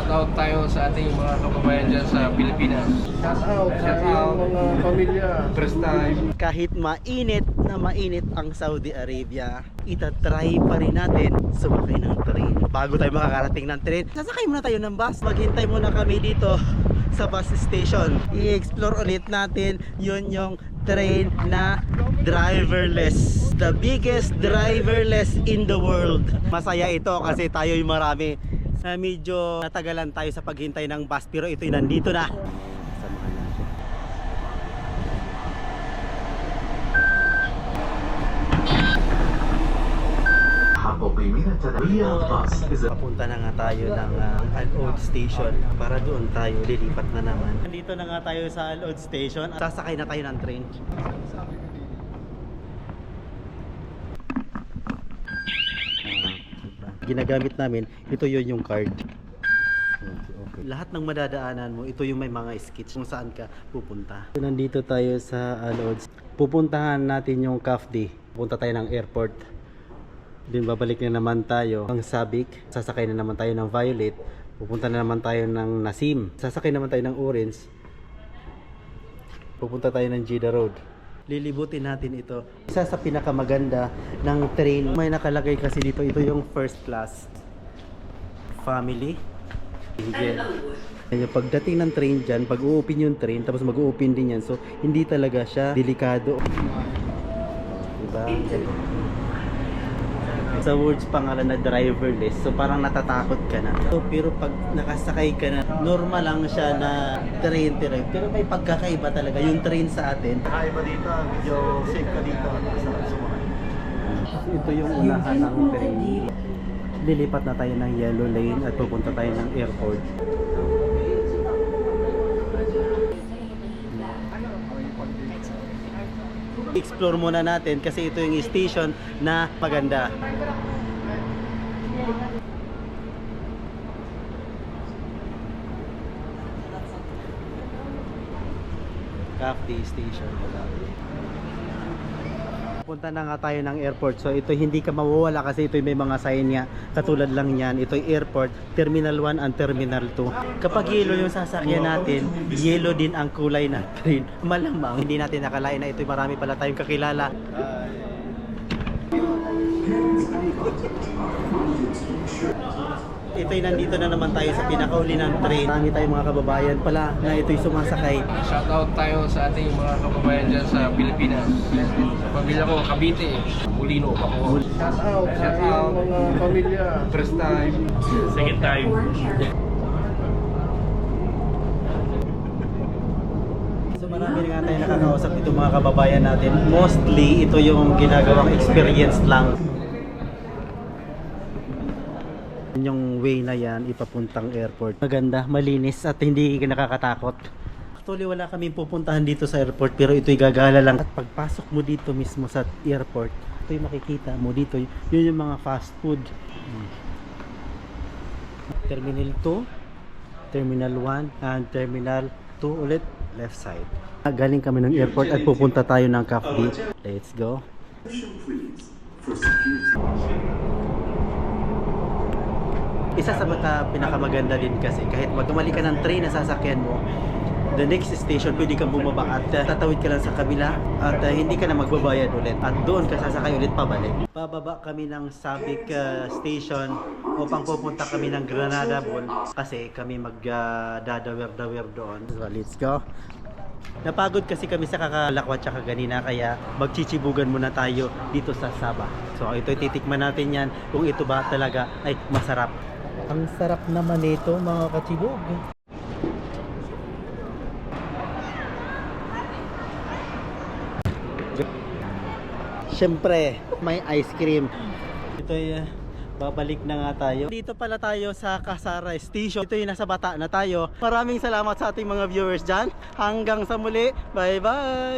Shoutout tayo sa ating mga kababayan dyan sa Pilipinas. Shoutout sa mga pamilya. First time. Kahit mainit na mainit ang Saudi Arabia, itatry pa rin natin sumakay ng train. Bago tayo makakarating ng train, sasakay muna tayo ng bus. Maghintay muna kami dito sa bus station. I-explore ulit natin yun yung train na driverless. The biggest driverless in the world. Masaya ito kasi tayo yung marami. Medyo natagalan tayo sa paghintay ng bus pero ito'y nandito na. Samahan natin. Papunta na nga tayo ng Al-Oud Station para doon tayo lilipat na naman. Nandito na nga tayo sa Al-Oud Station. Sasakay na tayo ng train. Ginagamit namin, ito yun yung card. Okay. Lahat ng madadaanan mo, ito yung may mga sketch kung saan ka pupunta. Nandito tayo sa Al-Oud. Pupuntahan natin yung CAFD. Pupunta tayo ng airport. Din babalik na naman tayo ng Sabic. Sasakay na naman tayo ng Violet. Pupunta na naman tayo ng Nasim. Sasakay naman tayo ng Orange. Pupunta tayo ng Jeddah Road. Lilibutin natin ito. Isa sa pinakamaganda ng train. May nakalagay kasi dito. Ito yung first class. Family. Yung pagdating ng train dyan, pag u-open yung train, tapos mag-u-open din yan. So, hindi talaga siya delikado. Diba? Sa words pangalan na driverless, so parang natatakot ka na. So, pero pag nakasakay ka na, normal lang siya na train. Pero may pagkakaiba talaga yung train sa atin. Kakaiba dito, medyo safe ka dito. Ito yung unahan ng train. Lilipat na tayo ng yellow lane at pupunta tayo ng airport. Explore muna natin kasi ito yung station na maganda. CAFD Station. Punta na nga tayo ng airport. So ito hindi ka mawawala kasi ito may mga sign niya. Katulad lang yan. Ito yung airport, Terminal 1 and Terminal 2. Kapag yellow yung sasakyan natin, yellow din ang kulay ng train. Malamang hindi natin nakalain na ito marami pala tayong kakilala. Ito'y nandito na naman tayo sa pinakauli ng train. Marami tayong mga kababayan pala na ito'y sumasakay. Shoutout tayo sa ating mga kababayan dyan sa Pilipinas. Sa pamilya ko, Cavite, Molino, Bacoor. Shoutout sa mga pamilya. First time. Second time. So marami na nga tayo nakakausap dito mga kababayan natin. Mostly ito yung ginagawang experience lang. Yung way na yan ipapuntang airport. Maganda, malinis at hindi ka nakakatakot. Actually wala kaming pupuntahan dito sa airport pero ito'y gagala lang. At pagpasok mo dito mismo sa airport, ito'y makikita mo dito. Yun yung mga fast food. Terminal 2, Terminal 1 and Terminal 2 ulit left side. Galing kami ng airport at pupunta tayo ng CAFD. Let's go. Isa sa pinakamaganda din kasi kahit magkamali ka ng train na sasakyan mo, the next station pwede kang bumaba at tatawid ka lang sa kabila at hindi ka na magbabayad ulit at doon ka sasakay ulit pabalik. Pababa kami ng Sabic station upang pupunta kami ng Granada Mall kasi kami magdadawer-dawer doon. So let's go. Napagod kasi kami sa kakalakwat tsaka ganina kaya magchichibugan muna tayo dito sa Sabah. So ito titikman natin yan kung ito ba talaga ay masarap. Ang sarap naman nito mga kachibog. Siyempre may ice cream. Ito babalik na nga tayo. Dito pala tayo sa Kasara Station. Ito yung nasa Bata na tayo. Maraming salamat sa ating mga viewers dyan. Hanggang sa muli. Bye bye!